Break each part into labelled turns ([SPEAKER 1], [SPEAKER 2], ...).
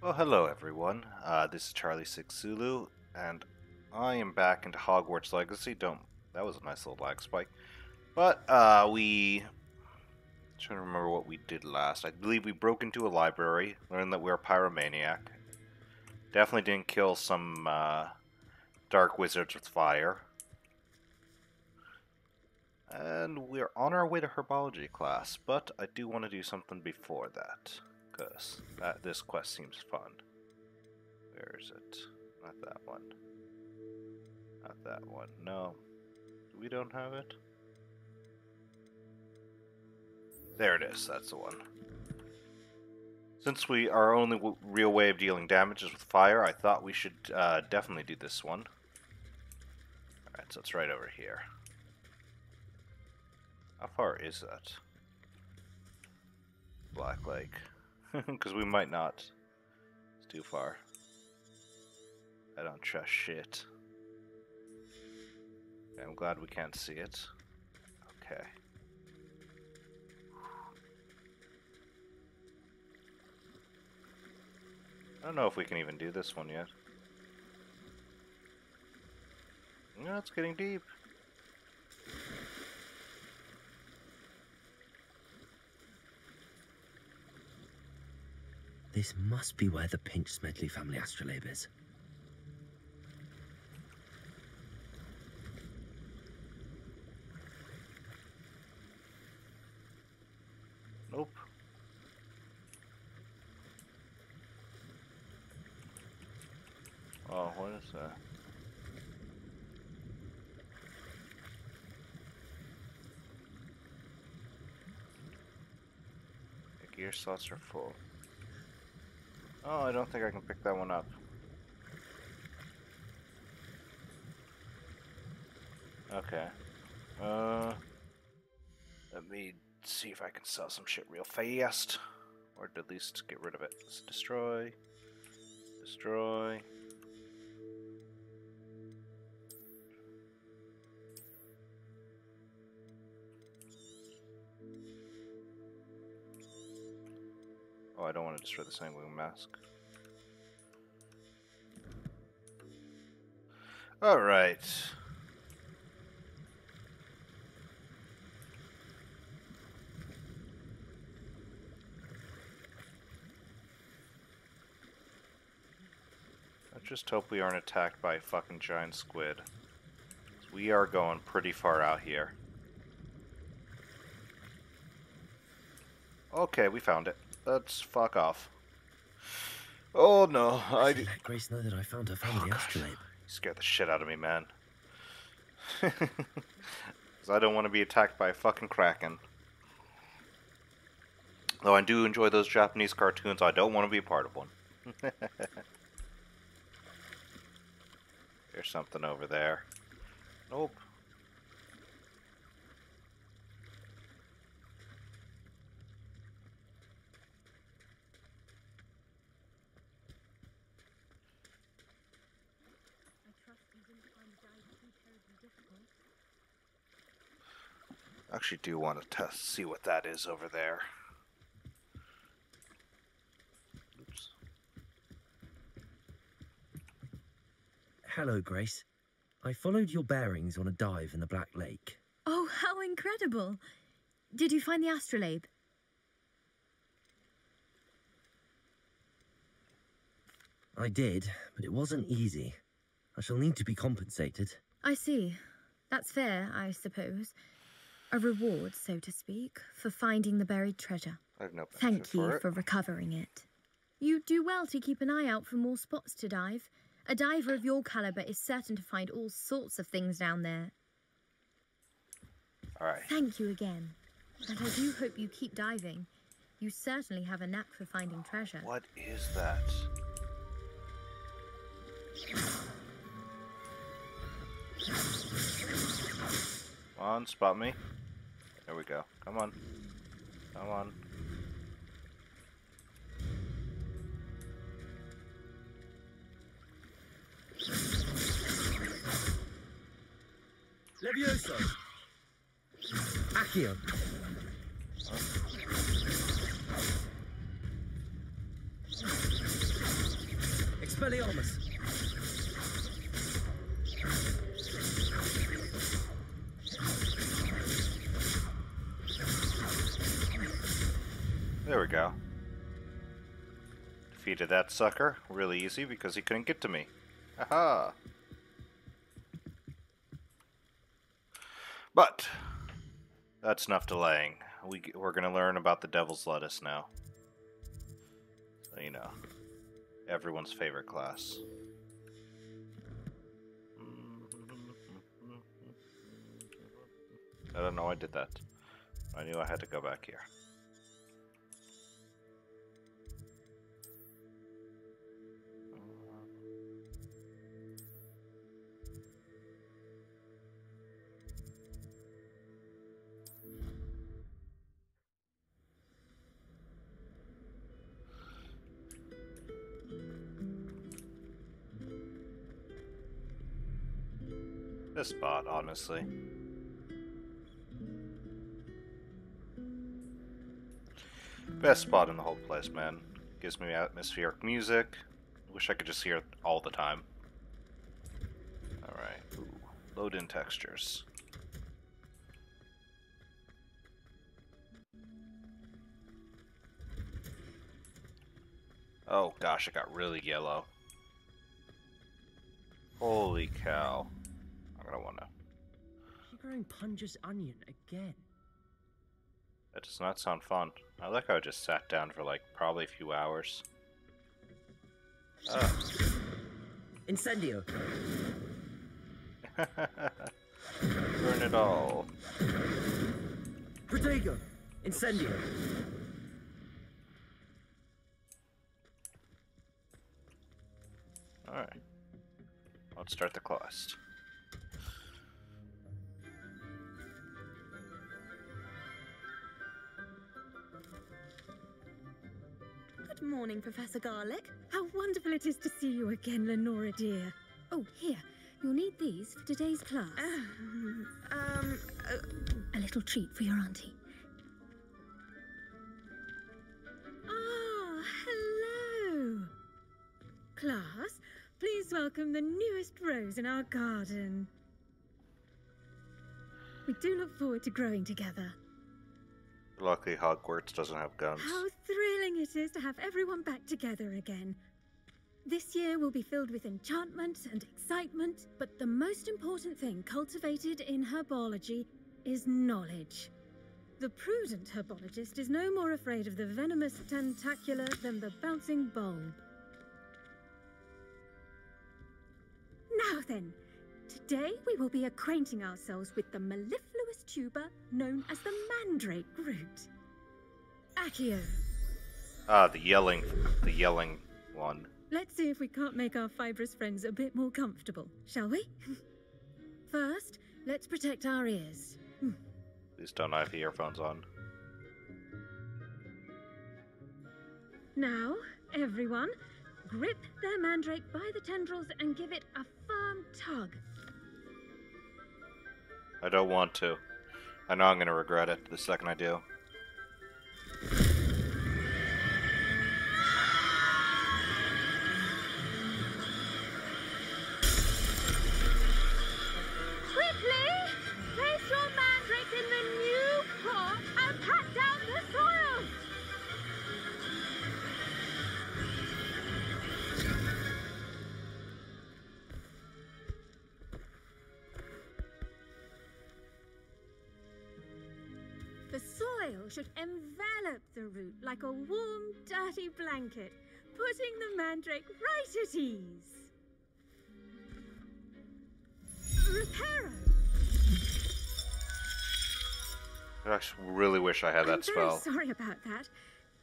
[SPEAKER 1] Oh, hello everyone. This is Charlie Six Zulu, and I am back into Hogwarts Legacy. That was a nice little lag spike. But trying to remember what we did last. I believe we broke into a library, learned that we're a pyromaniac. Definitely didn't kill some dark wizards with fire. And we're on our way to herbology class, but I do want to do something before that, because this quest seems fun. Where is it? Not that one. Not that one. No. We don't have it? There it is. That's the one. Since our only real way of dealing damage is with fire, I thought we should definitely do this one. Alright, so it's right over here. How far is that? Black Lake. Because we might not. It's too far. I don't trust shit. Okay, I'm glad we can't see it. Okay. I don't know if we can even do this one yet. No, it's getting deep.
[SPEAKER 2] This must be where the Pinch Smedley family astrolabe is.
[SPEAKER 1] Nope. Oh, what is that? The gear slots are full. Oh, I don't think I can pick that one up. Okay. Let me see if I can sell some shit real fast. Or at least get rid of it. Let's destroy. Destroy. Oh, I don't want to destroy the Sanguine Mask. Alright. I just hope we aren't attacked by a fucking giant squid. We are going pretty far out here. Okay, we found it. Let's fuck off. Oh no,
[SPEAKER 2] I should let Grace know that I found her family astrolabe.
[SPEAKER 1] You scared the shit out of me, man. Because I don't want to be attacked by a fucking kraken. Though I do enjoy those Japanese cartoons, I don't want to be a part of one. There's something over there. Nope. I actually do want to see what that is over there. Oops.
[SPEAKER 2] Hello, Grace. I followed your bearings on a dive in the Black Lake.
[SPEAKER 3] Oh, how incredible! Did you find the astrolabe?
[SPEAKER 2] I did, but it wasn't easy. I shall need to be compensated.
[SPEAKER 3] I see. That's fair, I suppose. A reward, so to speak, for finding the buried treasure.
[SPEAKER 1] I have no
[SPEAKER 3] Thank you for recovering it. You do well to keep an eye out for more spots to dive. A diver of your caliber is certain to find all sorts of things down there.
[SPEAKER 1] Alright.
[SPEAKER 3] Thank you again. And I do hope you keep diving. You certainly have a knack for finding treasure.
[SPEAKER 1] What is that? Come on, spot me. There we go. Come on. Come on.
[SPEAKER 2] Levioso! Accio! Expelliarmus!
[SPEAKER 1] There we go. Defeated that sucker really easy because he couldn't get to me. Aha! But that's enough delaying. We're gonna learn about the Devil's Lettuce now. So, you know, everyone's favorite class. I don't know I did that. I knew I had to go back here. This spot, honestly. Best spot in the whole place, man. Gives me atmospheric music. Wish I could just hear it all the time. Alright. Load in textures. Oh gosh, it got really yellow. Holy cow. I'm gonna wanna...
[SPEAKER 2] You're growing Punja's onion again.
[SPEAKER 1] That does not sound fun. I like how I just sat down for like probably a few hours. Oh.
[SPEAKER 2] Incendio.
[SPEAKER 1] Burn it all.
[SPEAKER 2] Protego. Incendio.
[SPEAKER 1] Alright. Let's start the quest.
[SPEAKER 3] Good morning, Professor Garlick. How wonderful it is to see you again, Lenora dear. Oh, here. You'll need these for today's class. A little treat for your auntie. Ah, hello. Class, please welcome the newest rose in our garden. We do look forward to growing together.
[SPEAKER 1] Luckily, Hogwarts doesn't have guns.
[SPEAKER 3] How thrilling it is to have everyone back together again. This year will be filled with enchantment and excitement, but the most important thing cultivated in herbology is knowledge. The prudent herbologist is no more afraid of the venomous tentacular than the bouncing bulb. Now then, today we will be acquainting ourselves with the mellifluous tuber known as the mandrake root. Accio.
[SPEAKER 1] Ah, the yelling one.
[SPEAKER 3] Let's see if we can't make our fibrous friends a bit more comfortable, shall we? First, let's protect our ears.
[SPEAKER 1] Please don't have the earphones on.
[SPEAKER 3] Now, everyone, grip their mandrake by the tendrils and give it a firm tug.
[SPEAKER 1] I don't want to. I know I'm going to regret it the second I do.
[SPEAKER 3] Quickly, place your mandrake in the new pot and pat down the soil. The soil should envelop the root like a warm, dirty blanket, putting the mandrake right at ease. Reparo!
[SPEAKER 1] I actually really wish I had that spell.
[SPEAKER 3] I'm very sorry about that.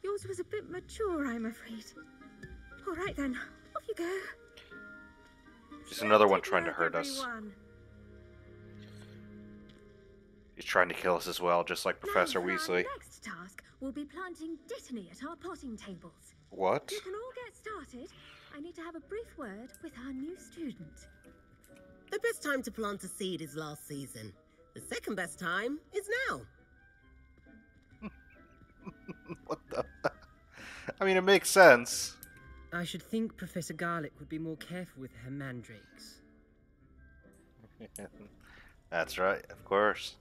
[SPEAKER 3] Yours was a bit mature, I'm afraid. All right then, off you go.
[SPEAKER 1] Just another one
[SPEAKER 3] Take
[SPEAKER 1] trying to
[SPEAKER 3] work,
[SPEAKER 1] hurt us.
[SPEAKER 3] everyone.
[SPEAKER 1] He's trying to kill us as well, just like Professor
[SPEAKER 3] Now, for
[SPEAKER 1] Weasley.
[SPEAKER 3] Our next task, we'll be planting dittany at our potting tables.
[SPEAKER 1] What?
[SPEAKER 3] You can all get started. I need to have a brief word with our new student.
[SPEAKER 4] The best time to plant a seed is last season. The second best time is now.
[SPEAKER 1] What the? I mean, it makes sense.
[SPEAKER 5] I should think Professor Garlick would be more careful with her mandrakes.
[SPEAKER 1] That's right, of course.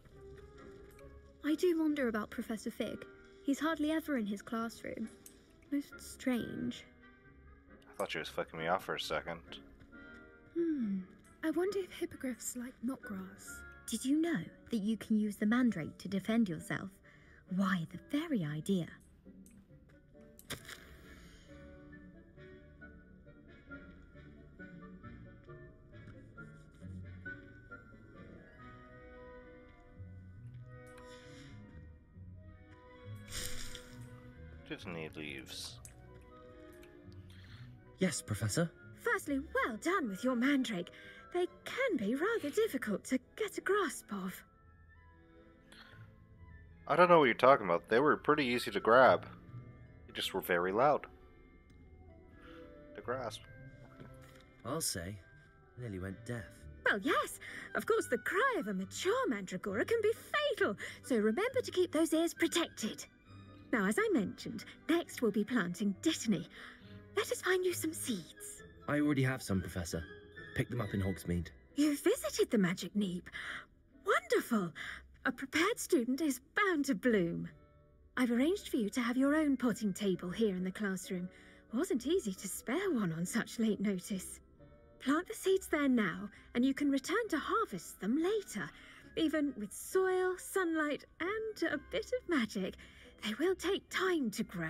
[SPEAKER 6] I do wonder about Professor Fig. He's hardly ever in his classroom. Most strange.
[SPEAKER 1] I thought she was fucking me off for a second.
[SPEAKER 3] I wonder if hippogriffs like knotgrass.
[SPEAKER 6] Did you know that you can use the mandrake to defend yourself? Why, the very idea.
[SPEAKER 1] Disney leaves.
[SPEAKER 2] Yes, Professor.
[SPEAKER 3] Firstly, well done with your mandrake. They can be rather difficult to get a grasp of.
[SPEAKER 1] I don't know what you're talking about. They were pretty easy to grab. They just were very loud to grasp.
[SPEAKER 2] I'll say. Nearly went deaf.
[SPEAKER 3] Well, yes. Of course, the cry of a mature mandragora can be fatal, so remember to keep those ears protected. Now, as I mentioned, next we'll be planting Dittany. Let us find you some seeds.
[SPEAKER 2] I already have some, Professor. Picked them up in Hogsmeade.
[SPEAKER 3] You visited the Magic Neep. Wonderful. A prepared student is bound to bloom. I've arranged for you to have your own potting table here in the classroom. Wasn't easy to spare one on such late notice. Plant the seeds there now, and you can return to harvest them later. Even with soil, sunlight, and a bit of magic, they will take time to grow.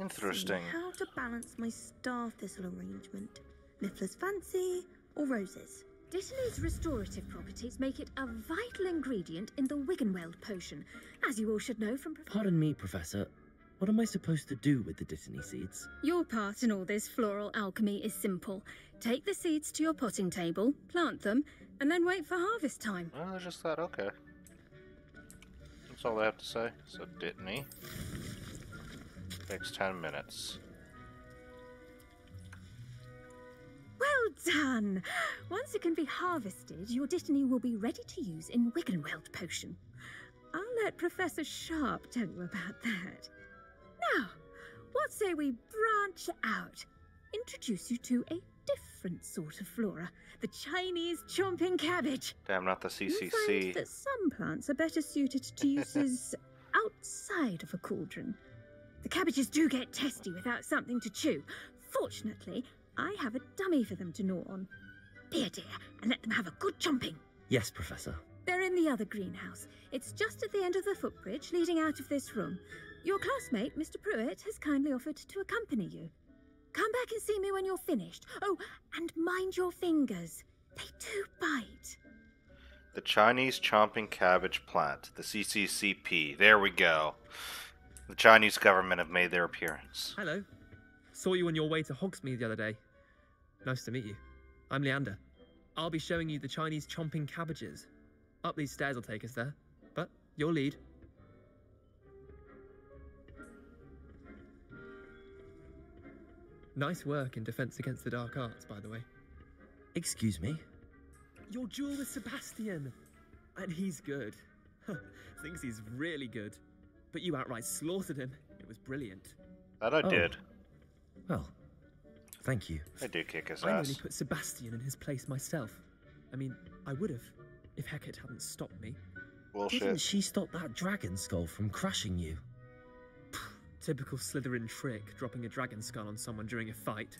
[SPEAKER 1] Interesting.
[SPEAKER 7] See how to balance my star thistle arrangement. Niffler's fancy or roses?
[SPEAKER 3] Dittany's restorative properties make it a vital ingredient in the Wiggenweld potion, as you all should know from...
[SPEAKER 2] Pardon me, Professor. What am I supposed to do with the Dittany seeds?
[SPEAKER 6] Your part in all this floral alchemy is simple. Take the seeds to your potting table, plant them, and then wait for harvest time.
[SPEAKER 1] Well, I just thought, okay. That's all I have to say. So, Dittany. Takes 10 minutes.
[SPEAKER 3] Well done! Once it can be harvested, your Dittany will be ready to use in Wiggenweld potion. I'll let Professor Sharp tell you about that. Now, what say we branch out? Introduce you to a different sort of flora, the Chinese chomping cabbage.
[SPEAKER 1] Damn, not the
[SPEAKER 3] You'll find
[SPEAKER 1] CCC.
[SPEAKER 3] that some plants are better suited to uses outside of a cauldron. The cabbages do get testy without something to chew. Fortunately, I have a dummy for them to gnaw on. Be a dear and let them have a good chomping.
[SPEAKER 2] Yes, Professor.
[SPEAKER 3] They're in the other greenhouse. It's just at the end of the footbridge leading out of this room. Your classmate, Mr. Pruitt, has kindly offered to accompany you. Come back and see me when you're finished. Oh, and mind your fingers. They do bite.
[SPEAKER 1] The Chinese chomping cabbage plant, the CCCP. There we go. The Chinese government have made their appearance.
[SPEAKER 8] Hello. Saw you on your way to Hogsmeade the other day. Nice to meet you. I'm Leander. I'll be showing you the Chinese chomping cabbages. Up these stairs will take us there, but you'll lead. Nice work in Defense Against the Dark Arts, by the way.
[SPEAKER 2] Excuse me?
[SPEAKER 8] Your duel with Sebastian! And he's good. Thinks he's really good. But you outright slaughtered him. It was brilliant.
[SPEAKER 1] That I did.
[SPEAKER 2] Well, thank you.
[SPEAKER 1] I did kick his
[SPEAKER 8] I
[SPEAKER 1] ass.
[SPEAKER 8] nearly put Sebastian in his place myself. I mean, I would have, if Hecate hadn't stopped me.
[SPEAKER 2] Didn't
[SPEAKER 1] Bullshit.
[SPEAKER 2] she stop that dragon skull from crushing you?
[SPEAKER 8] Typical Slytherin trick, dropping a dragon skull on someone during a fight.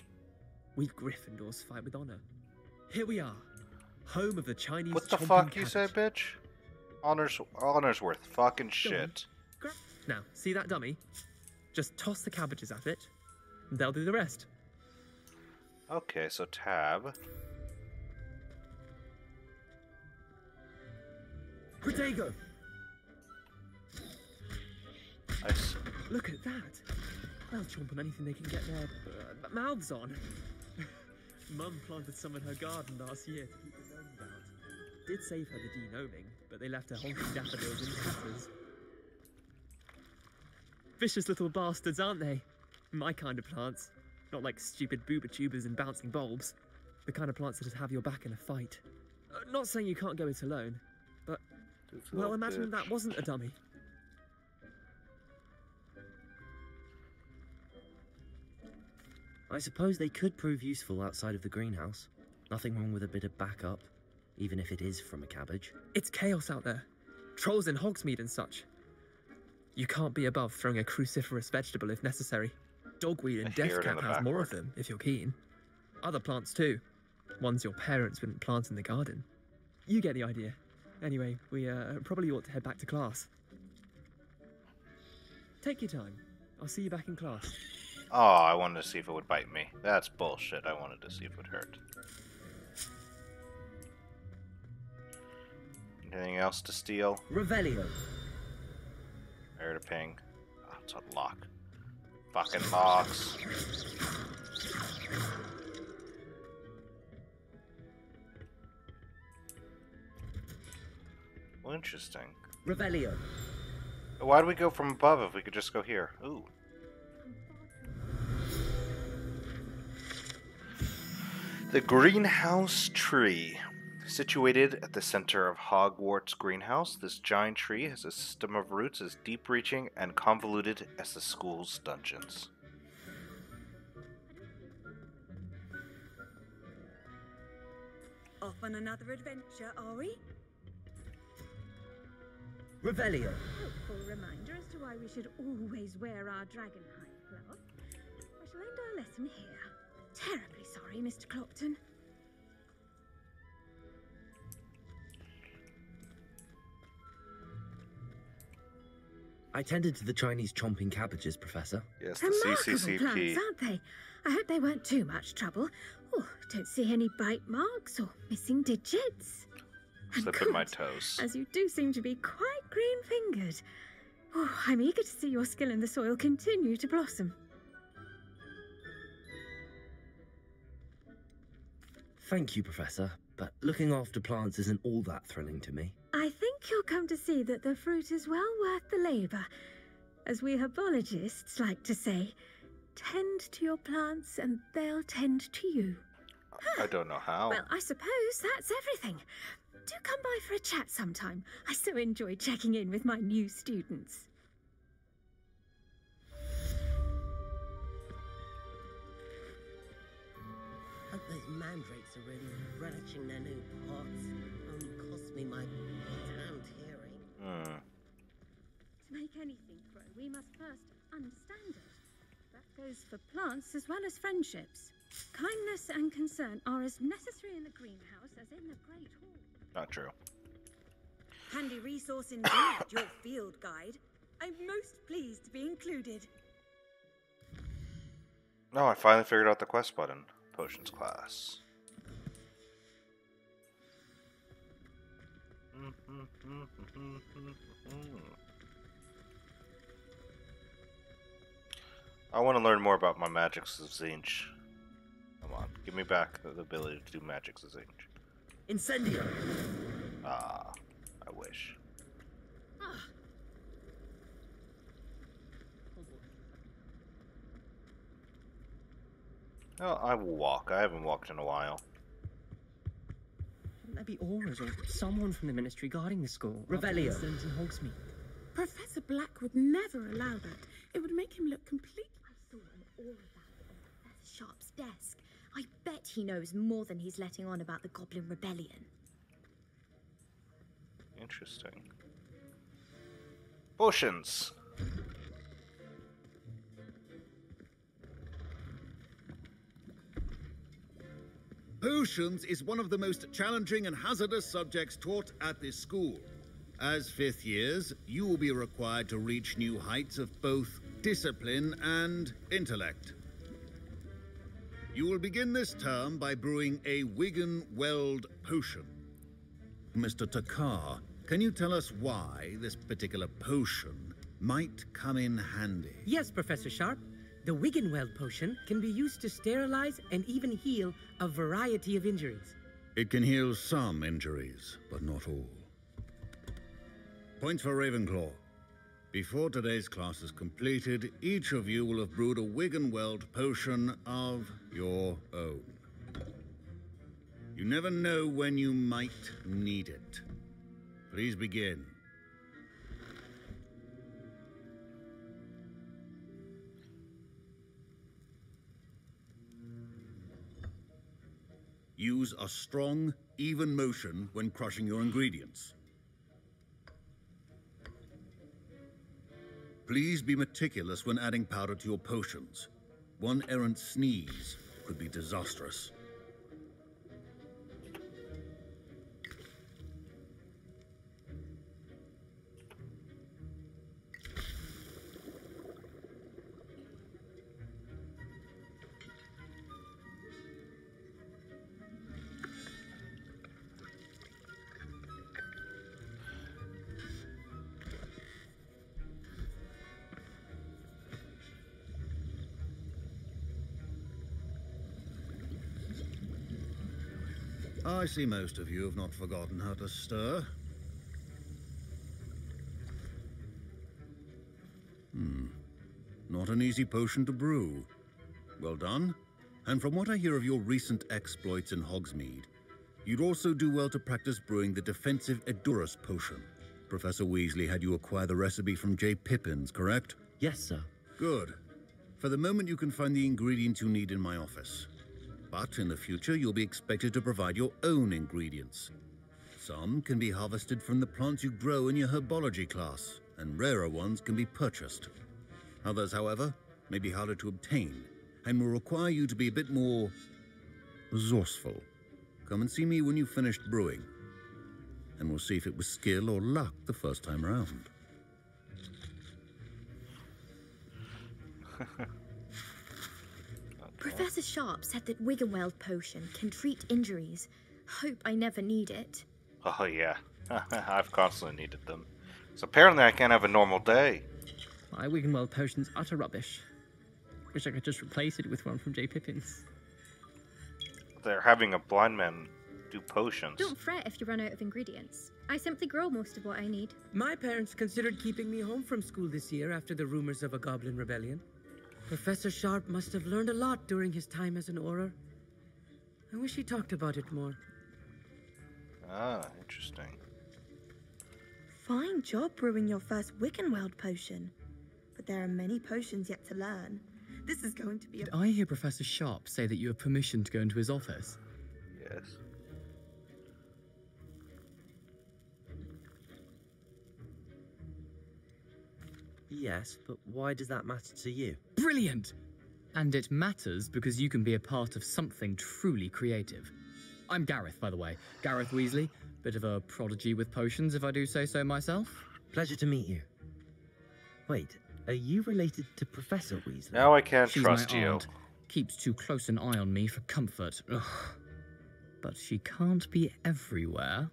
[SPEAKER 8] We Gryffindors fight with honor. Here we are, home of the Chinese
[SPEAKER 1] What the
[SPEAKER 8] chomping
[SPEAKER 1] fuck you say,
[SPEAKER 8] cabbage.
[SPEAKER 1] bitch? Honor's worth fucking shit.
[SPEAKER 8] Now, see that dummy? Just toss the cabbages at it, and they'll do the rest.
[SPEAKER 1] Okay, so tab.
[SPEAKER 2] Protego!
[SPEAKER 1] Nice.
[SPEAKER 8] Look at that. They'll chomp on anything they can get their mouths on. Mum planted some in her garden last year to keep the gnomes out. Did save her the de-gnoming, but they left her honking daffodils in tatters. Vicious little bastards, aren't they? My kind of plants. Not like stupid booba tubers and bouncing bulbs. The kind of plants that just have your back in a fight. Not saying you can't go it alone, but... Well, imagine that wasn't a dummy.
[SPEAKER 2] I suppose they could prove useful outside of the greenhouse. Nothing wrong with a bit of backup, even if it is from a cabbage.
[SPEAKER 8] It's chaos out there. Trolls in Hogsmeade and such. You can't be above throwing a cruciferous vegetable if necessary. Dogweed and
[SPEAKER 1] I hear it in
[SPEAKER 8] deathcap
[SPEAKER 1] the
[SPEAKER 8] has more of
[SPEAKER 1] backward.
[SPEAKER 8] them, if you're keen. Other plants too. Ones your parents wouldn't plant in the garden. You get the idea. Anyway, we probably ought to head back to class. Take your time. I'll see you back in class.
[SPEAKER 1] Oh, I wanted to see if it would bite me. That's bullshit. I wanted to see if it would hurt. Anything else to steal?
[SPEAKER 2] Revelio.
[SPEAKER 1] I heard a ping. Oh, it's a lock. Fucking locks. Well, interesting.
[SPEAKER 2] Revelio.
[SPEAKER 1] Why do we go from above if we could just go here? Ooh. The greenhouse tree. Situated at the center of Hogwarts greenhouse, this giant tree has a system of roots as deep-reaching and convoluted as the school's dungeons.
[SPEAKER 3] Off on another adventure, are we?
[SPEAKER 2] Revelio.
[SPEAKER 3] Helpful reminder as to why we should always wear our dragonhide cloth. I shall end our lesson here. Terribly sorry, Mr. Clopton.
[SPEAKER 2] I tended to the Chinese chomping cabbages, Professor.
[SPEAKER 1] Yes, the
[SPEAKER 3] Remarkable
[SPEAKER 1] CCCP.
[SPEAKER 3] plants, aren't they? I hope they weren't too much trouble. Oh, don't see any bite marks or missing digits. And
[SPEAKER 1] Slipping my
[SPEAKER 3] good,
[SPEAKER 1] toes.
[SPEAKER 3] as you do seem to be quite green-fingered. Oh, I'm eager to see your skill in the soil continue to blossom.
[SPEAKER 2] Thank you, Professor, but looking after plants isn't all that thrilling to me.
[SPEAKER 3] I think you'll come to see that the fruit is well worth the labour. As we herbologists like to say, tend to your plants and they'll tend to you.
[SPEAKER 1] I don't know how.
[SPEAKER 3] Well, I suppose that's everything. Do come by for a chat sometime. I so enjoy checking in with my new students.
[SPEAKER 4] Hope those mandrakes are really relishing their new pots. Only cost me my damned hearing.
[SPEAKER 1] Hmm.
[SPEAKER 3] To make anything grow, we must first understand it. That goes for plants as well as friendships. Kindness and concern are as necessary in the greenhouse as in the Great Hall.
[SPEAKER 1] Not true.
[SPEAKER 9] Handy resource indeed, your field guide. I'm most pleased to be included.
[SPEAKER 1] Oh, I finally figured out the quest button. Potions class. I want to learn more about my magics of Zinj. Come on, give me back the ability to do magics of Zinj.
[SPEAKER 2] Incendio.
[SPEAKER 1] Ah, I wish. Oh, I will walk. I haven't walked in a while.
[SPEAKER 5] Shouldn't there be auras or someone from the ministry guarding the school?
[SPEAKER 2] Revelio.
[SPEAKER 5] After the incident in Hogsmeade?
[SPEAKER 7] Professor Black would never allow that. It would make him look completely...
[SPEAKER 6] I saw an aura about on Professor Sharp's desk. I bet he knows more than he's letting on about the Goblin Rebellion.
[SPEAKER 1] Interesting. Potions!
[SPEAKER 10] Potions is one of the most challenging and hazardous subjects taught at this school. As fifth years, you will be required to reach new heights of both discipline and intellect. You will begin this term by brewing a Wigan-Weld potion. Mr. Takar, can you tell us why this particular potion might come in handy?
[SPEAKER 5] Yes, Professor Sharp. The Wiggenweld potion can be used to sterilize and even heal a variety of injuries.
[SPEAKER 10] It can heal some injuries, but not all. Points for Ravenclaw. Before today's class is completed, each of you will have brewed a Wiggenweld potion of your own. You never know when you might need it. Please begin. Use a strong, even motion when crushing your ingredients. Please be meticulous when adding powder to your potions. One errant sneeze could be disastrous. I see most of you have not forgotten how to stir. Not an easy potion to brew. Well done. And from what I hear of your recent exploits in Hogsmeade, you'd also do well to practice brewing the defensive Edurus potion. Professor Weasley had you acquire the recipe from J. Pippin's, correct?
[SPEAKER 2] Yes, sir.
[SPEAKER 10] Good. For the moment, you can find the ingredients you need in my office. But in the future, you'll be expected to provide your own ingredients. Some can be harvested from the plants you grow in your herbology class, and rarer ones can be purchased. Others, however, may be harder to obtain, and will require you to be a bit more resourceful. Come and see me when you've finished brewing, and we'll see if it was skill or luck the first time around.
[SPEAKER 7] Professor Sharp said that Wiggenweld potion can treat injuries. Hope I never need it.
[SPEAKER 1] Oh yeah, I've constantly needed them. So apparently I can't have a normal day.
[SPEAKER 8] My Wiggenweld potion's utter rubbish. Wish I could just replace it with one from J. Pippin's.
[SPEAKER 1] They're having a blind man do potions.
[SPEAKER 6] Don't fret if you run out of ingredients. I simply grow most of what I need.
[SPEAKER 5] My parents considered keeping me home from school this year after the rumors of a goblin rebellion. Professor Sharp must have learned a lot during his time as an Auror. I wish he talked about it more.
[SPEAKER 1] Ah, interesting.
[SPEAKER 7] Fine job brewing your first Wiggenweld potion. But there are many potions yet to learn. This is going to be a...
[SPEAKER 8] Did I hear Professor Sharp say that you have permission to go into his office?
[SPEAKER 1] Yes.
[SPEAKER 2] Yes, but why does that matter to you?
[SPEAKER 8] Brilliant! And it matters because you can be a part of something truly creative. I'm Gareth, by the way. Gareth Weasley. Bit of a prodigy with potions, if I do say so myself.
[SPEAKER 2] Pleasure to meet you. Wait, are you related to Professor Weasley?
[SPEAKER 1] Now I can't
[SPEAKER 8] She's
[SPEAKER 1] trust
[SPEAKER 8] my
[SPEAKER 1] you.
[SPEAKER 8] aunt. Keeps too close an eye on me for comfort. Ugh. But she can't be everywhere.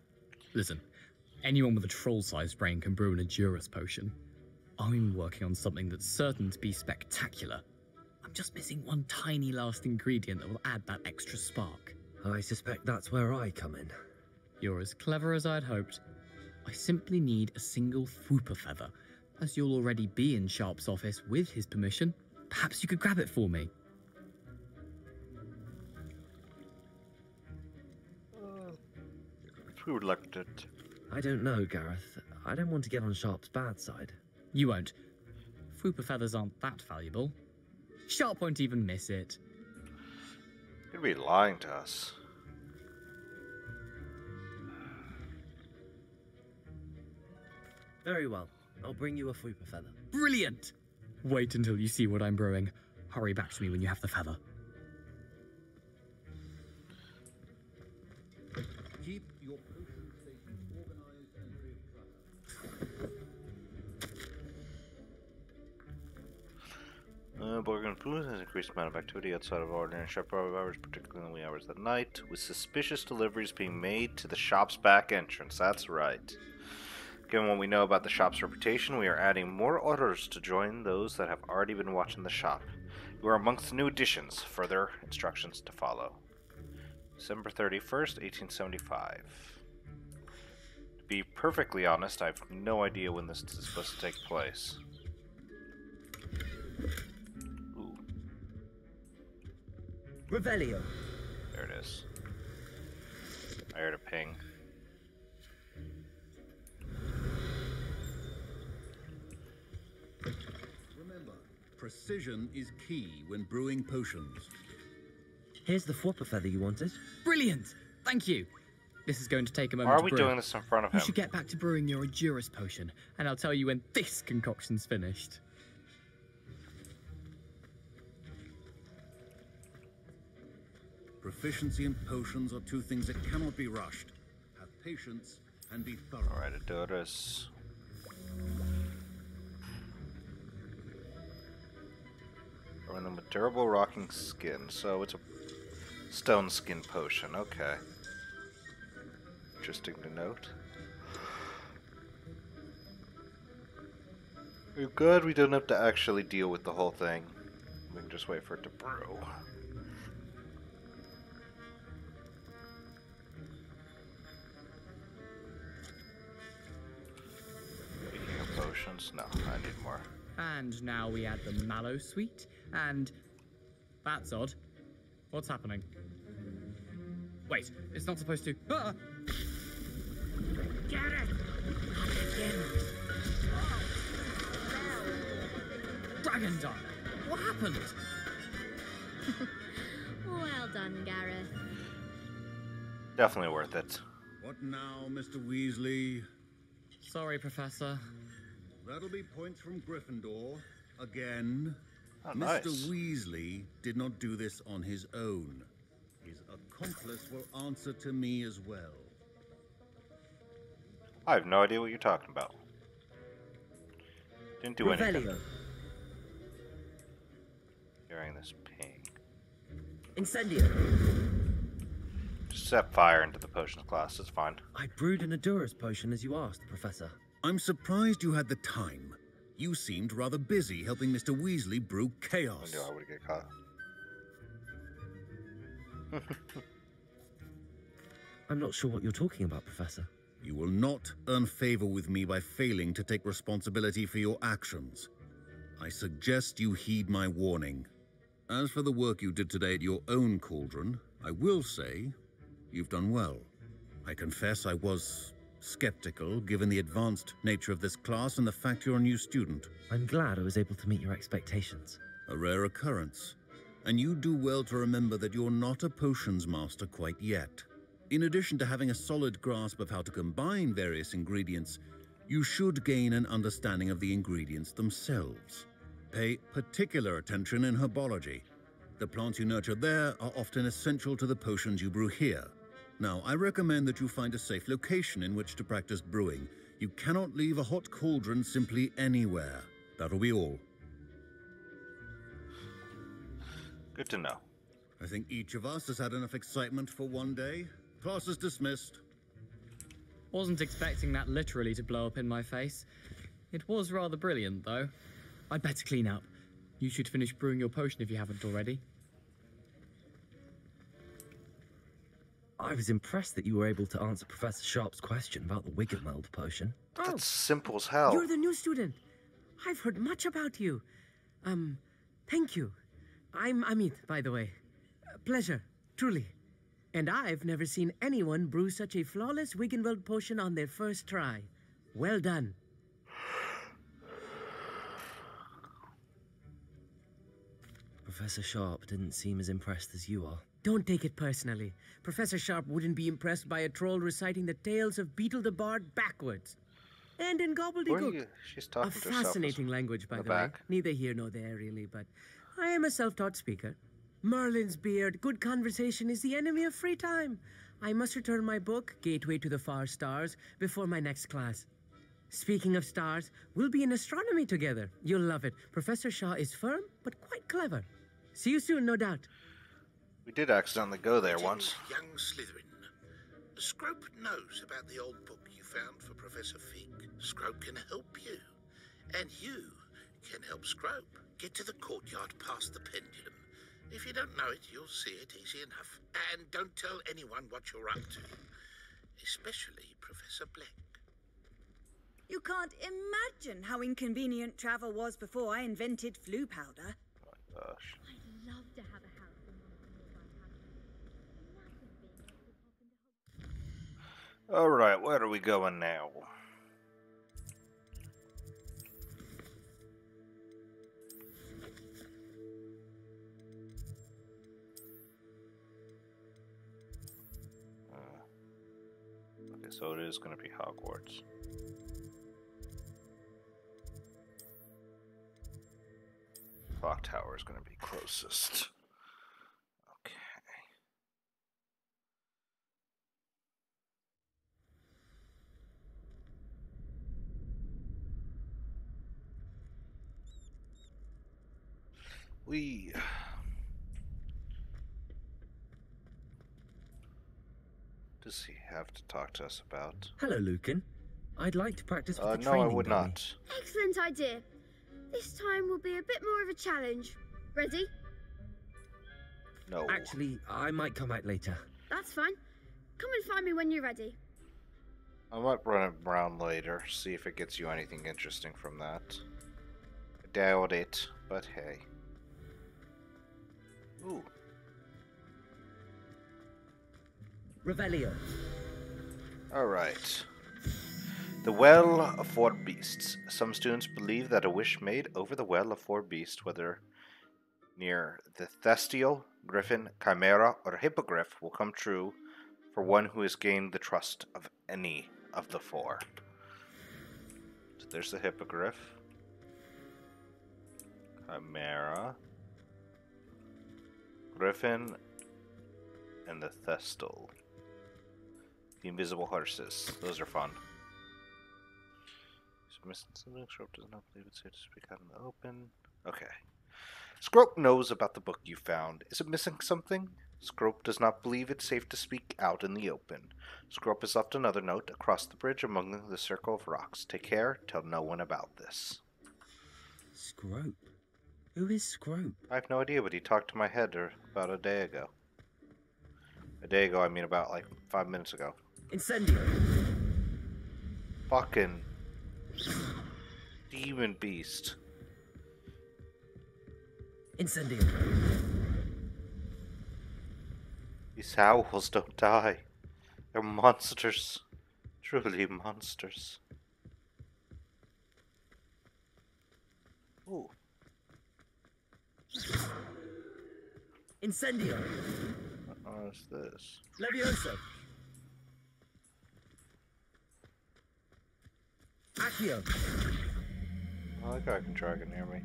[SPEAKER 8] Listen, anyone with a troll-sized brain can brew an Edurus potion. I'm working on something that's certain to be spectacular. I'm just missing one tiny last ingredient that will add that extra spark.
[SPEAKER 2] I suspect that's where I come in.
[SPEAKER 8] You're as clever as I'd hoped. I simply need a single Fwooper feather. As you'll already be in Sharp's office with his permission, perhaps you could grab it for me.
[SPEAKER 1] Reluctant.
[SPEAKER 2] I don't know, Gareth. I don't want to get on Sharp's bad side.
[SPEAKER 8] You won't. Fwooper feathers aren't that valuable. Sharp won't even miss it.
[SPEAKER 1] You'd be lying to us.
[SPEAKER 2] Very well. I'll bring you a Fwooper feather.
[SPEAKER 8] Brilliant! Wait until you see what I'm brewing. Hurry back to me when you have the feather.
[SPEAKER 10] Keep your potion station organized and free of clutter.
[SPEAKER 1] Borgin Fluence has increased amount of activity outside of ordinary shop hours, particularly in the wee hours of the night, with suspicious deliveries being made to the shop's back entrance. That's right. Given what we know about the shop's reputation, we are adding more orders to join those that have already been watching the shop. You are amongst the new additions. Further instructions to follow. December 31st, 1875. To be perfectly honest, I have no idea when this is supposed to take place. Ooh,
[SPEAKER 2] Revelio.
[SPEAKER 1] there it is. I heard a ping.
[SPEAKER 10] Remember, precision is key when brewing potions.
[SPEAKER 2] Here's the flopper feather you wanted.
[SPEAKER 8] Brilliant! Thank you. This is going to take a moment
[SPEAKER 1] Are
[SPEAKER 8] to
[SPEAKER 1] we
[SPEAKER 8] brew.
[SPEAKER 1] doing this in front of him?
[SPEAKER 8] You should get back to brewing your Endurance potion, and I'll tell you when this concoction's finished.
[SPEAKER 10] Proficiency and potions are two things that cannot be rushed. Have patience and be thorough.
[SPEAKER 1] Alright, Adonis. Growing them with durable rocking skin, so it's a stone skin potion, okay. Interesting to note. We're good, we don't have to actually deal with the whole thing. We can just wait for it to brew. Speaking of potions, no, I need more.
[SPEAKER 8] And now we add the mallow sweet, and... That's odd. What's happening? Wait, it's not supposed to... Ah!
[SPEAKER 4] Get it!
[SPEAKER 8] Dragon Dog! What happened?
[SPEAKER 6] Well done, Gareth.
[SPEAKER 1] Definitely worth it.
[SPEAKER 10] What now, Mr. Weasley?
[SPEAKER 8] Sorry, Professor.
[SPEAKER 10] That'll be points from Gryffindor. Again.
[SPEAKER 1] Oh,
[SPEAKER 10] Mr.
[SPEAKER 1] nice.
[SPEAKER 10] Weasley did not do this on his own. His accomplice will answer to me as well.
[SPEAKER 1] I have no idea what you're talking about. Didn't do anything.
[SPEAKER 5] Revelio.
[SPEAKER 1] Hearing this ping.
[SPEAKER 5] Incendio.
[SPEAKER 1] Just set fire into the potions class, it's fine.
[SPEAKER 2] I brewed an Endurance potion as you asked, Professor.
[SPEAKER 10] I'm surprised you had the time. You seemed rather busy helping Mr. Weasley brew
[SPEAKER 1] I
[SPEAKER 10] chaos.
[SPEAKER 1] knew I would get caught.
[SPEAKER 2] I'm not sure what you're talking about, Professor.
[SPEAKER 10] You will not earn favor with me by failing to take responsibility for your actions. I suggest you heed my warning. As for the work you did today at your own cauldron, I will say you've done well. I confess I was skeptical, given the advanced nature of this class and the fact you're a new student.
[SPEAKER 2] I'm glad I was able to meet your expectations.
[SPEAKER 10] A rare occurrence. And you do well to remember that you're not a potions master quite yet. In addition to having a solid grasp of how to combine various ingredients, you should gain an understanding of the ingredients themselves. Pay particular attention in herbology. The plants you nurture there are often essential to the potions you brew here. Now, I recommend that you find a safe location in which to practice brewing. You cannot leave a hot cauldron simply anywhere. That'll be all.
[SPEAKER 1] Good to know.
[SPEAKER 10] I think each of us has had enough excitement for one day. Class is dismissed.
[SPEAKER 8] Wasn't expecting that literally to blow up in my face. It was rather brilliant, though. I'd better clean up. You should finish brewing your potion if you haven't already.
[SPEAKER 2] I was impressed that you were able to answer Professor Sharp's question about the Wiggenweld potion.
[SPEAKER 1] That's simple as hell.
[SPEAKER 5] You're the new student. I've heard much about you. Thank you. I'm Amit, by the way. Pleasure, truly. And I've never seen anyone brew such a flawless Wiggenweld potion on their first try. Well done.
[SPEAKER 2] Professor Sharp didn't seem as impressed as you are.
[SPEAKER 5] Don't take it personally. Professor Sharp wouldn't be impressed by a troll reciting the tales of Beetle the Bard backwards. And in gobbledygook.
[SPEAKER 1] She's talking
[SPEAKER 5] A
[SPEAKER 1] to herself
[SPEAKER 5] fascinating language, by
[SPEAKER 1] in
[SPEAKER 5] the
[SPEAKER 1] the
[SPEAKER 5] way.
[SPEAKER 1] back.
[SPEAKER 5] Neither here nor there, really, but I am a self-taught speaker. Merlin's beard, good conversation is the enemy of free time. I must return my book, Gateway to the Far Stars, before my next class. Speaking of stars, we'll be in astronomy together. You'll love it. Professor Shaw is firm, but quite clever. See you soon, no doubt.
[SPEAKER 1] We did accidentally go there once.
[SPEAKER 11] Young Slytherin. Scrope knows about the old book you found for Professor Fig. Scrope can help you. And you can help Scrope get to the courtyard past the pendulum. If you don't know it, you'll see it easy enough. And don't tell anyone what you're up to. Especially Professor Black.
[SPEAKER 9] You can't imagine how inconvenient travel was before I invented flu powder.
[SPEAKER 1] Oh my gosh.
[SPEAKER 6] I'd love to have a house in one of the nearby countries.
[SPEAKER 1] Alright, where are we going now? so it is going to be Hogwarts. Clock Tower is going to be closest. Okay. Does he have to talk to us about?
[SPEAKER 2] Hello, Lucan. I'd like to practice with the
[SPEAKER 1] No,
[SPEAKER 2] training
[SPEAKER 1] I would
[SPEAKER 2] dummy.
[SPEAKER 1] not.
[SPEAKER 6] Excellent idea. This time will be a bit more of a challenge. Ready?
[SPEAKER 1] No.
[SPEAKER 2] Actually, I might come out later.
[SPEAKER 6] That's fine. Come and find me when you're ready.
[SPEAKER 1] I might run it around later, see if it gets you anything interesting from that. I doubt it, but hey. Ooh.
[SPEAKER 2] Revelio.
[SPEAKER 1] Alright. The Well of Four Beasts. Some students believe that a wish made over the Well of Four Beasts, whether near the Thestial, Griffin, Chimera, or Hippogriff, will come true for one who has gained the trust of any of the four. So there's the Hippogriff, Chimera, Griffin, and the Thestial. The invisible horses. Those are fun. Missing something. Scrope does not believe it's safe to speak out in the open. Okay. Scrope knows about the book you found. Is it missing something? Scrope does not believe it's safe to speak out in the open. Scrope has left another note across the bridge among the circle of rocks. Take care, tell no one about this.
[SPEAKER 2] Scrope? Who is Scrope?
[SPEAKER 1] I have no idea, but he talked to my head about a day ago. A day ago, I mean about like 5 minutes ago.
[SPEAKER 2] Incendio.
[SPEAKER 1] Fucking demon beast.
[SPEAKER 2] Incendio.
[SPEAKER 1] These owls don't die. They're monsters. Truly monsters. Ooh.
[SPEAKER 2] Incendio.
[SPEAKER 1] What is this?
[SPEAKER 2] Levioso. Accio.
[SPEAKER 1] Oh, that guy can drag it near me.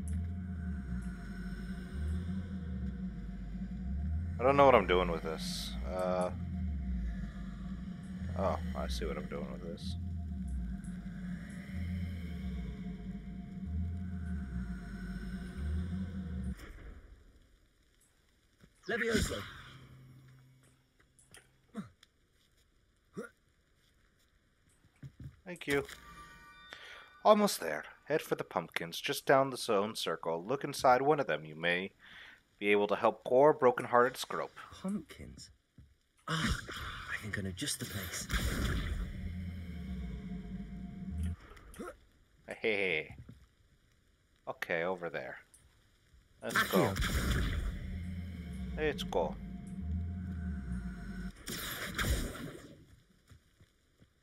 [SPEAKER 1] I don't know what I'm doing with this. Oh, I see what I'm doing with this.
[SPEAKER 2] Levioso.
[SPEAKER 1] Thank you. Almost there. Head for the pumpkins, just down the zone circle. Look inside one of them. You may be able to help poor, broken-hearted Scrope.
[SPEAKER 2] Pumpkins? Ah, I think I know just the place.
[SPEAKER 1] Hey. Okay, over there. Let's go. Let's go.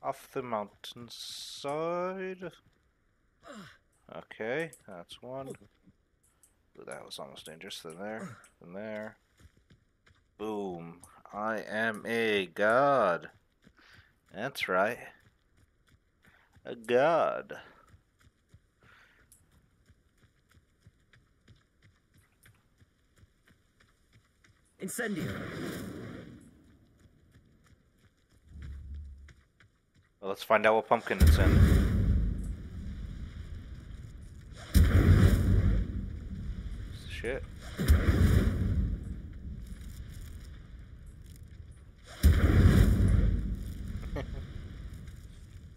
[SPEAKER 1] Off the mountainside. Okay, that's one. Ooh, that was almost dangerous. Then there. Then there. Boom. I am a god. That's right. A god.
[SPEAKER 2] Incendio.
[SPEAKER 1] Well, let's find out what pumpkin it's in. Shit.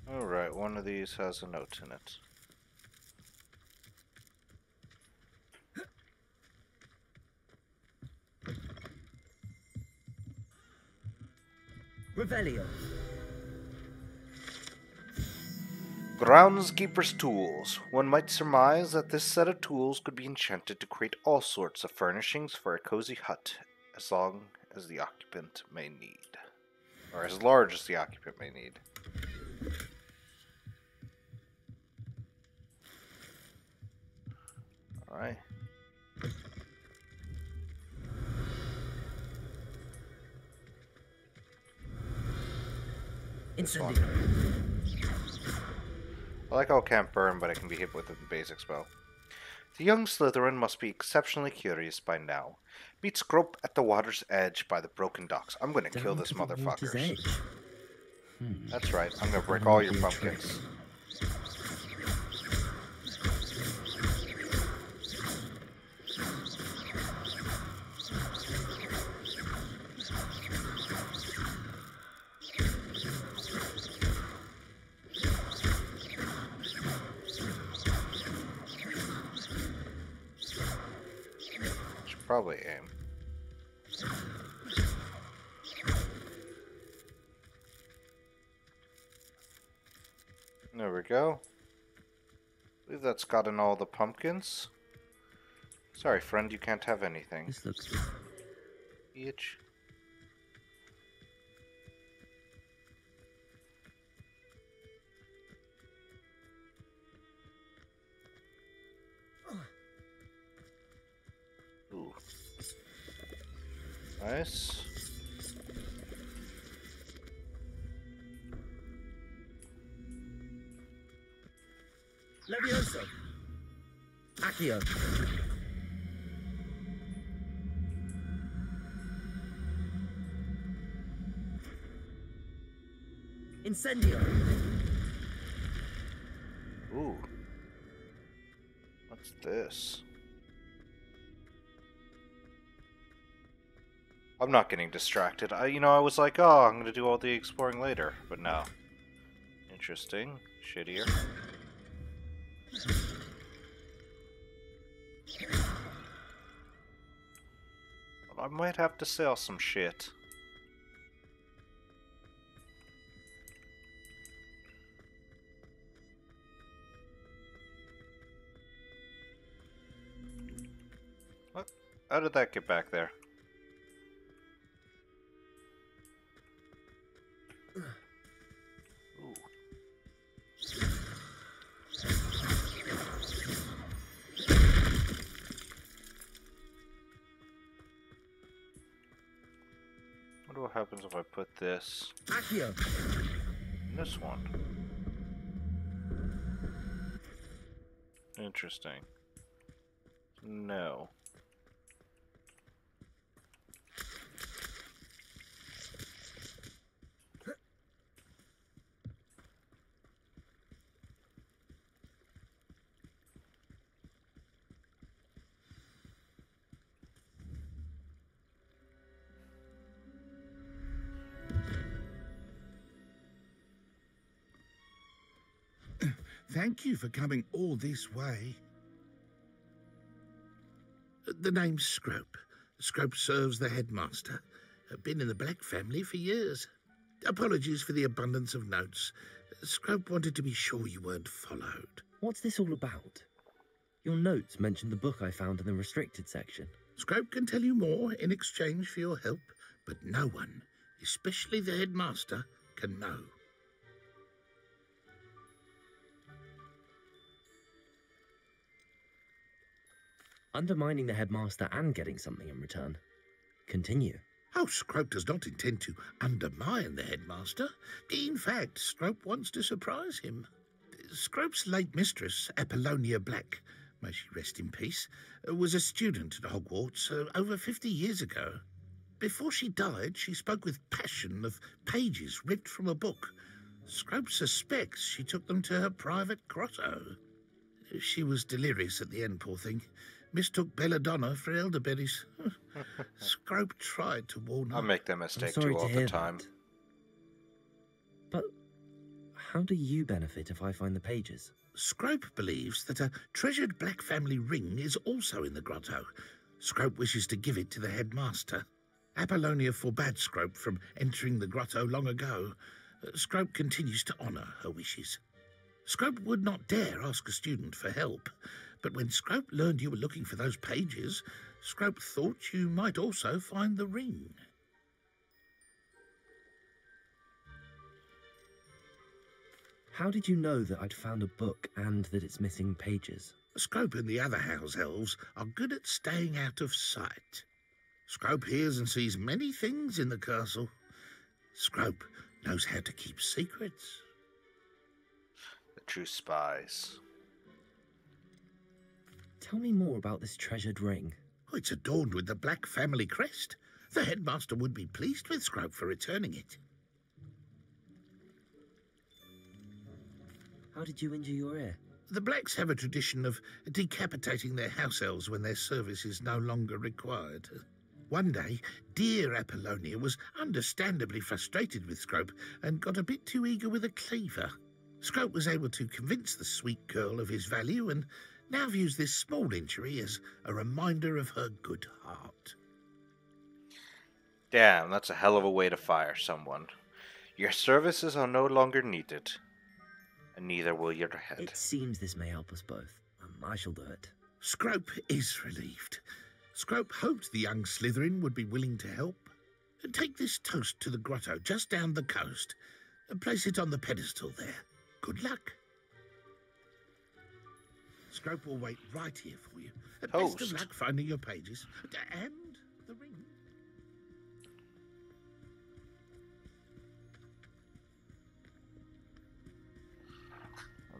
[SPEAKER 1] Alright, one of these has a note in it.
[SPEAKER 2] Revelio.
[SPEAKER 1] Groundskeeper's tools. One might surmise that this set of tools could be enchanted to create all sorts of furnishings for a cozy hut, as long as the occupant may need. Or as large as the occupant may need. Alright.
[SPEAKER 2] Incendio.
[SPEAKER 1] I like how it can't burn, but it can be hit with a basic spell. The young Slytherin must be exceptionally curious by now. Meet Scrope at the water's edge by the broken docks. I'm gonna kill
[SPEAKER 2] Down
[SPEAKER 1] this
[SPEAKER 2] to the water's
[SPEAKER 1] motherfucker.
[SPEAKER 2] edge.
[SPEAKER 1] That's right, I'm gonna break
[SPEAKER 2] That
[SPEAKER 1] all
[SPEAKER 2] might
[SPEAKER 1] your
[SPEAKER 2] be a trick.
[SPEAKER 1] pumpkins. Should probably aim. There we go. I believe that's gotten all the pumpkins. Sorry, friend, you can't have anything.
[SPEAKER 2] This looks...
[SPEAKER 1] Bitch. Ooh. Nice.
[SPEAKER 2] Levioso. Accio. Incendio.
[SPEAKER 1] Ooh. What's this? I'm not getting distracted. I was like, oh, I'm gonna do all the exploring later, but no. Interesting. Shittier. Well, I might have to sell some shit. What? How did that get back there? Ooh. Wonder what happens if I put this
[SPEAKER 2] Accio.
[SPEAKER 1] in this one. Interesting. No.
[SPEAKER 11] Thank you for coming all this way. The name's Scrope. Scrope serves the headmaster. Been in the Black family for years. Apologies for the abundance of notes. Scrope wanted to be sure you weren't followed.
[SPEAKER 2] What's this all about? Your notes mentioned the book I found in the restricted section.
[SPEAKER 11] Scrope can tell you more in exchange for your help, but no one, especially the headmaster, can know.
[SPEAKER 2] Undermining the headmaster and getting something in return. Continue.
[SPEAKER 11] Oh, Scrope does not intend to undermine the headmaster. In fact, Scrope wants to surprise him. Scrope's late mistress, Apollonia Black, may she rest in peace, was a student at Hogwarts over 50 years ago. Before she died, she spoke with passion of pages ripped from a book. Scrope suspects she took them to her private grotto. She was delirious at the end, poor thing. Mistook belladonna for elderberries. Scrope tried to warn her.
[SPEAKER 1] I make that mistake
[SPEAKER 2] sorry
[SPEAKER 1] too
[SPEAKER 2] to
[SPEAKER 1] all
[SPEAKER 2] hear
[SPEAKER 1] the time.
[SPEAKER 2] that. But how do you benefit if I find the pages?
[SPEAKER 11] Scrope believes that a treasured Black family ring is also in the grotto. Scrope wishes to give it to the headmaster. Apollonia forbade Scrope from entering the grotto long ago. Scrope continues to honour her wishes. Scrope would not dare ask a student for help, but when Scrope learned you were looking for those pages, Scrope thought you might also find the ring.
[SPEAKER 2] How did you know that I'd found a book and that it's missing pages?
[SPEAKER 11] Scrope and the other house elves are good at staying out of sight. Scrope hears and sees many things in the castle. Scrope knows how to keep secrets.
[SPEAKER 1] The true spies.
[SPEAKER 2] Tell me more about this treasured ring.
[SPEAKER 11] Oh, it's adorned with the Black family crest. The headmaster would be pleased with Scrope for returning it.
[SPEAKER 2] How did you injure your ear?
[SPEAKER 11] The Blacks have a tradition of decapitating their house elves when their service is no longer required. One day, dear Apollonia was understandably frustrated with Scrope and got a bit too eager with a cleaver. Scrope was able to convince the sweet girl of his value and now views this small injury as a reminder of her good heart.
[SPEAKER 1] Damn, that's a hell of a way to fire someone. Your services are no longer needed. And neither will your head.
[SPEAKER 2] It seems this may help us both. I shall do it.
[SPEAKER 11] Scrope is relieved. Scrope hoped the young Slytherin would be willing to help. Take this toast to the grotto just down the coast and place it on the pedestal there. Good luck. Scrope will wait right here for you. Best of luck finding your pages. And the ring.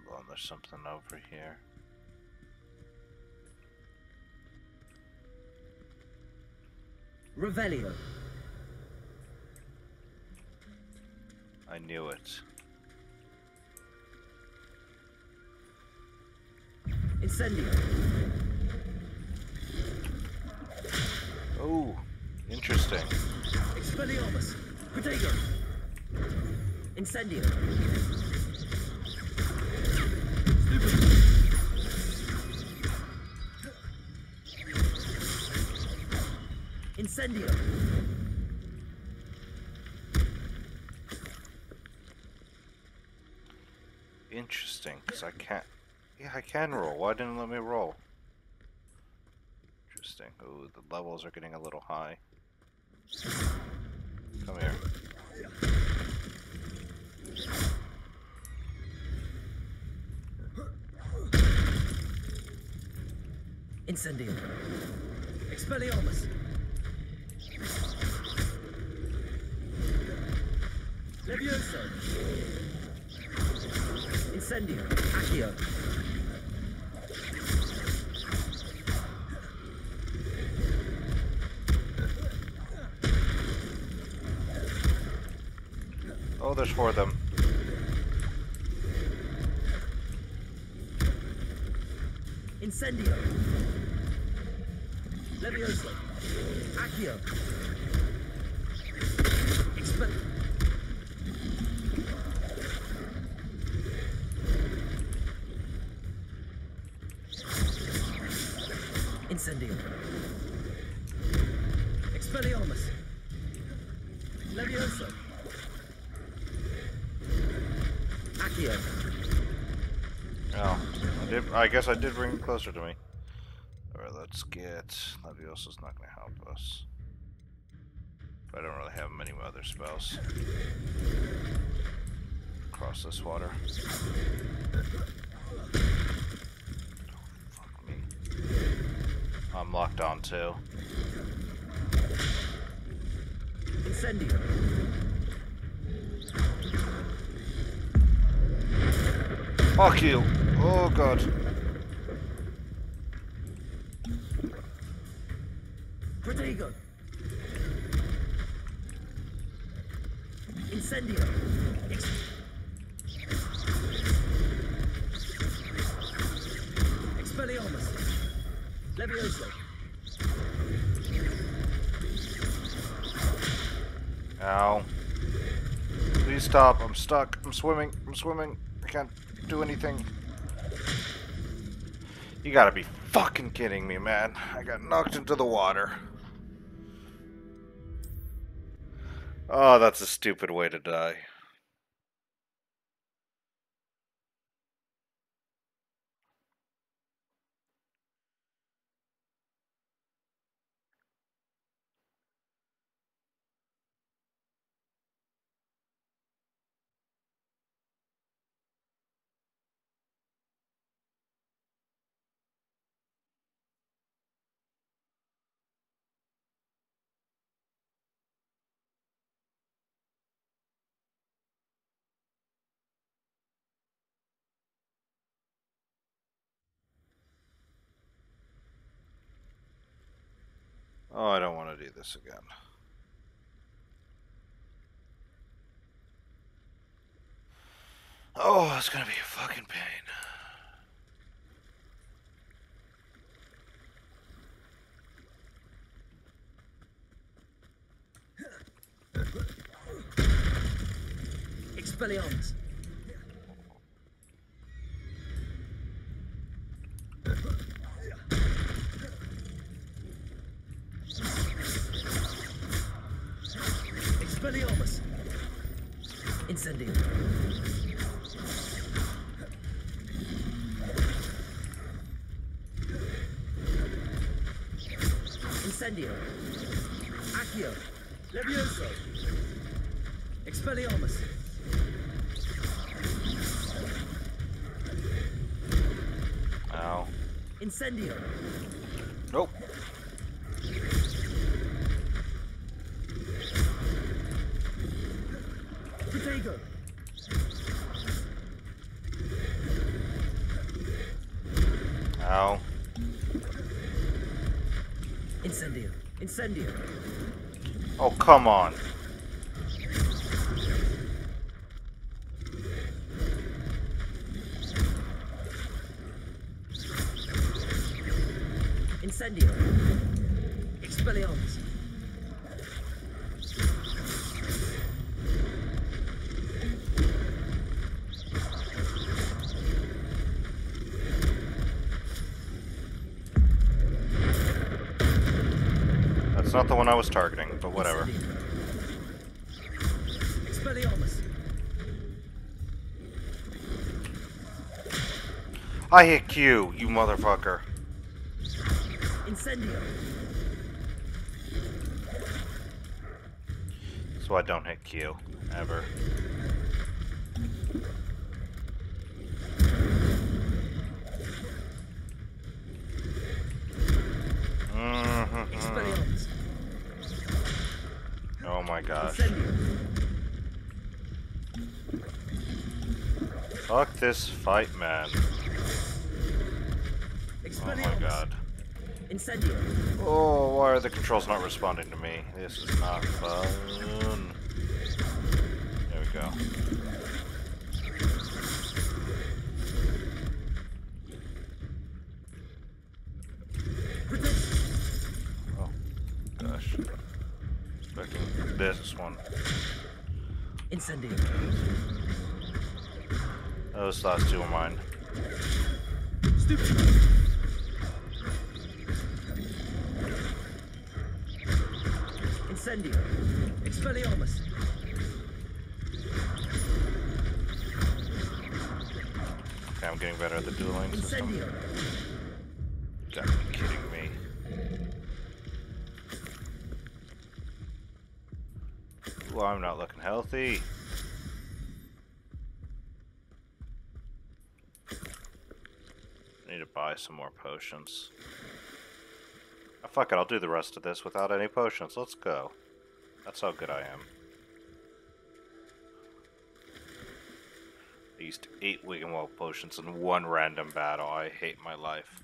[SPEAKER 1] Hold on, there's something over here.
[SPEAKER 2] Revelio.
[SPEAKER 1] I knew it.
[SPEAKER 2] Incendio.
[SPEAKER 1] Oh, interesting.
[SPEAKER 2] Expelliarmus. Protego. Incendio. Incendio.
[SPEAKER 1] Interesting, because I can't... Yeah, I can roll. Why didn't it let me roll? Interesting. Ooh, the levels are getting a little high. Come here.
[SPEAKER 2] Incendio. Expelliarmus. Levioso. Incendio. Accio.
[SPEAKER 1] Oh, there's 4 of them.
[SPEAKER 2] Incendio. Levioso. Accio. Expel... Incendio. Expelliarmus. Levioso. Accio.
[SPEAKER 1] Oh, I guess I did bring it closer to me. Alright, let's get... Leviosa's not going to help us. But I don't really have many other spells. Cross this water. Fuck me. I'm locked on too.
[SPEAKER 2] Incendio.
[SPEAKER 1] Fuck you! Oh god.
[SPEAKER 2] Protego. Incendio. Expelliarmus. Levioso.
[SPEAKER 1] Ow. Please stop. I'm stuck. I'm swimming. I'm swimming. I can't do anything. You gotta be fucking kidding me, man. I got knocked into the water. Oh, that's a stupid way to die. Oh, I don't want to do this again. Oh, it's gonna be a fucking pain.
[SPEAKER 5] Expelliarmus. Expelliarmus. Incendio. Incendio. Accio. Levioso. Expelliarmus.
[SPEAKER 1] Ow.
[SPEAKER 5] Incendio.
[SPEAKER 1] Nope.
[SPEAKER 5] Protego.
[SPEAKER 1] Ow.
[SPEAKER 5] Incendio. Incendio.
[SPEAKER 1] Oh, come on.
[SPEAKER 5] Incendio. Expelliarmus.
[SPEAKER 1] That's not the one I was targeting, but whatever.
[SPEAKER 5] Expelliarmus.
[SPEAKER 1] I hit Q, you motherfucker.
[SPEAKER 5] Incendio.
[SPEAKER 1] So I don't hit Q, ever.
[SPEAKER 5] Expelliarmus.
[SPEAKER 1] Oh my gosh.
[SPEAKER 5] Incendio.
[SPEAKER 1] Fuck this fight, man. Oh my god.
[SPEAKER 5] Incendio.
[SPEAKER 1] Oh, why are the controls not responding to me? This is not fun. There we go. Oh, gosh. Expecting this one.
[SPEAKER 5] Incendio.
[SPEAKER 1] Those last two are mine.
[SPEAKER 5] Stupid. Incendio. Expelliarmus.
[SPEAKER 1] Okay, I'm getting better at the dueling system.
[SPEAKER 5] Incendio.
[SPEAKER 1] You gotta be kidding me. Ooh, I'm not looking healthy. I need to buy some more potions. Oh, fuck it, I'll do the rest of this without any potions. Let's go. That's how good I am. I used 8 Wiggenweld potions in one random battle. I hate my life.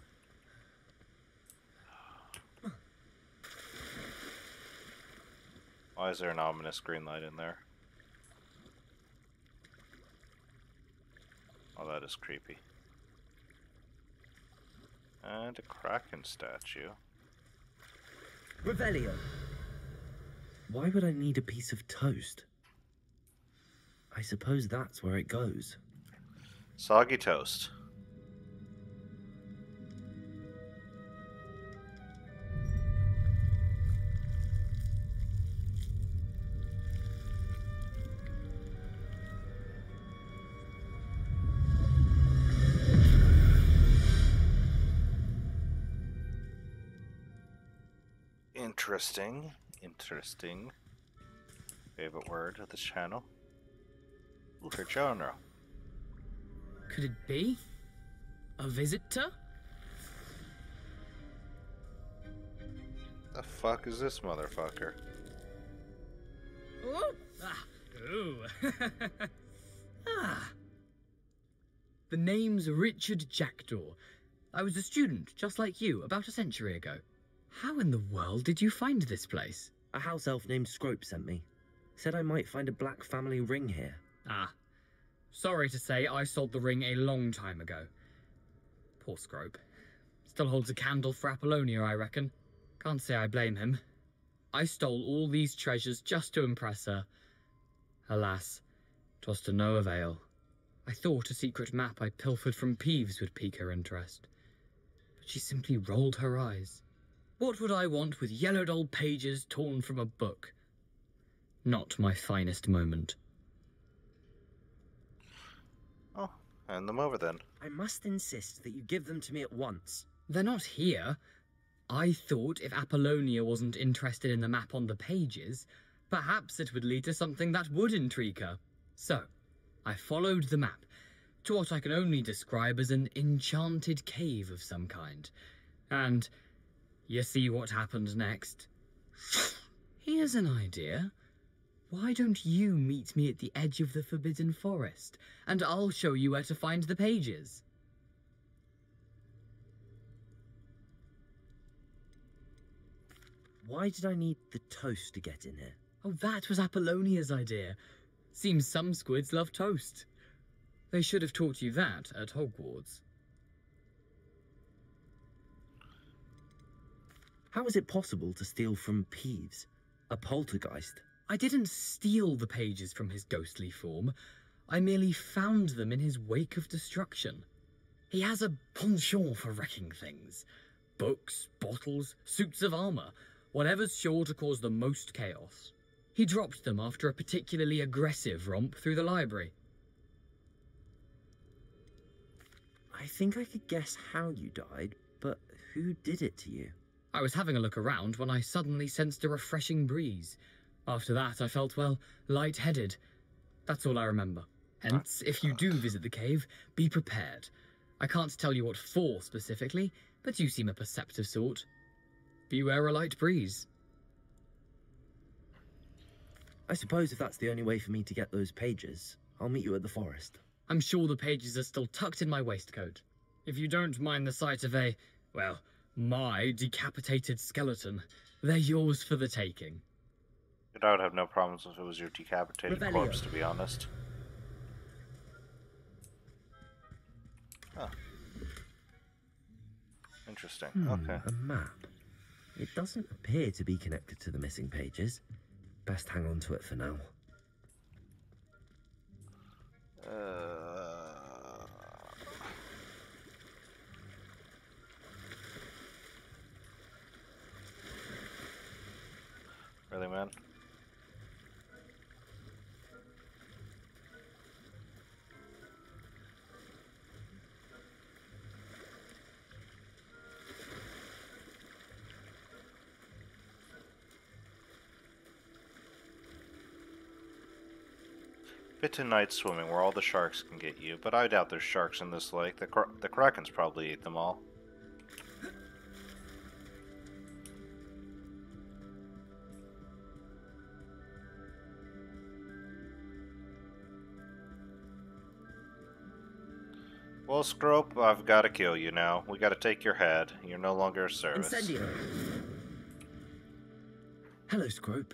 [SPEAKER 1] Why is there an ominous green light in there? Oh, that is creepy. And a Kraken statue.
[SPEAKER 5] Revelio.
[SPEAKER 2] Why would I need a piece of toast? I suppose that's where it goes.
[SPEAKER 1] Soggy toast. Interesting. Interesting. Favorite word of this channel? For genre.
[SPEAKER 12] Could it be? A visitor?
[SPEAKER 1] The fuck is this motherfucker?
[SPEAKER 12] Oh! Ah! Ooh! Ah! The name's Richard Jackdaw. I was a student, just like you, about a century ago. How in the world did you find this place?
[SPEAKER 2] A house elf named Scrope sent me. Said I might find a black family ring here.
[SPEAKER 12] Ah. Sorry to say, I sold the ring a long time ago. Poor Scrope. Still holds a candle for Apollonia, I reckon. Can't say I blame him. I stole all these treasures just to impress her. Alas, 'twas to no avail. I thought a secret map I pilfered from Peeves would pique her interest. But she simply rolled her eyes. What would I want with yellowed old pages torn from a book? Not my finest moment.
[SPEAKER 1] Oh, hand them over then.
[SPEAKER 2] I must insist that you give them to me at once.
[SPEAKER 12] They're not here. I thought if Apollonia wasn't interested in the map on the pages, perhaps it would lead to something that would intrigue her. So, I followed the map to what I can only describe as an enchanted cave of some kind. And you see what happened next? Here's an idea. Why don't you meet me at the edge of the Forbidden Forest, and I'll show you where to find the pages?
[SPEAKER 2] Why did I need the toast to get in here?
[SPEAKER 12] Oh, that was Apollonia's idea. Seems some squids love toast. They should have taught you that at Hogwarts.
[SPEAKER 2] How is it possible to steal from Peeves, a poltergeist?
[SPEAKER 12] I didn't steal the pages from his ghostly form. I merely found them in his wake of destruction. He has a penchant for wrecking things. Books, bottles, suits of armor, whatever's sure to cause the most chaos. He dropped them after a particularly aggressive romp through the library.
[SPEAKER 2] I think I could guess how you died, but who did it to you?
[SPEAKER 12] I was having a look around when I suddenly sensed a refreshing breeze. After that, I felt, well, lightheaded. That's all I remember. Hence, if you do visit the cave, be prepared. I can't tell you what for specifically, but you seem a perceptive sort. Beware a light breeze.
[SPEAKER 2] I suppose if that's the only way for me to get those pages, I'll meet you at the forest.
[SPEAKER 12] I'm sure the pages are still tucked in my waistcoat. If you don't mind the sight of a, well, my decapitated skeleton, they're yours for the taking.
[SPEAKER 1] I would have no problems if it was your decapitated corpse, to be honest. Huh. Interesting. Okay.
[SPEAKER 2] A map. It doesn't appear to be connected to the missing pages. Best hang on to it for now.
[SPEAKER 1] Really, man? Bit of night swimming where all the sharks can get you, but I doubt there's sharks in this lake. The Krakens probably ate them all. Well, Scrope, I've got to kill you now. We got to take your head. You're no longer a service.
[SPEAKER 2] Incendio! Hello, Scrope.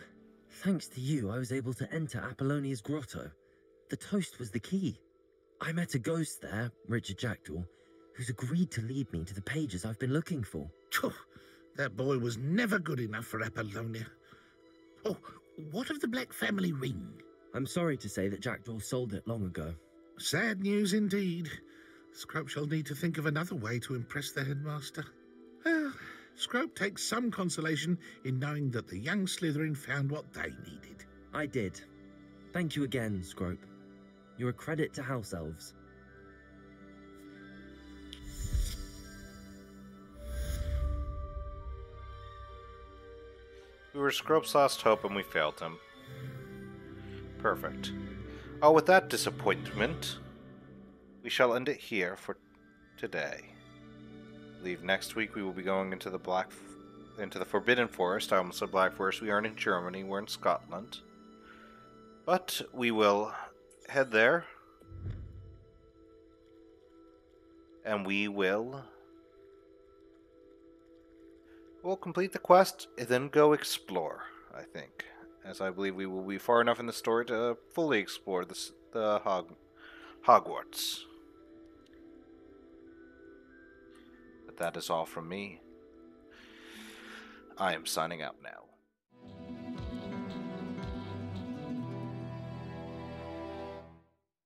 [SPEAKER 2] Thanks to you, I was able to enter Apollonia's grotto. The toast was the key. I met a ghost there, Richard Jackdaw, who's agreed to lead me to the pages I've been looking for.
[SPEAKER 11] That boy was never good enough for Apollonia. Oh, what of the Black family ring?
[SPEAKER 2] I'm sorry to say that Jackdaw sold it long ago.
[SPEAKER 11] Sad news indeed. Scrope shall need to think of another way to impress the headmaster. Well, Scrope takes some consolation in knowing that the young Slytherin found what they needed.
[SPEAKER 2] I did. Thank you again, Scrope. You're a credit to house elves.
[SPEAKER 1] We were Scrope's last hope and we failed him. Perfect. Oh, with that disappointment, we shall end it here for today. I believe next week we will be going into the Forbidden Forest. I almost said Black Forest. We aren't in Germany, we're in Scotland. But we will head there. And we will We'll complete the quest and then go explore, I think. As I believe we will be far enough in the story to fully explore the Hogwarts. But that is all from me. I am signing out now.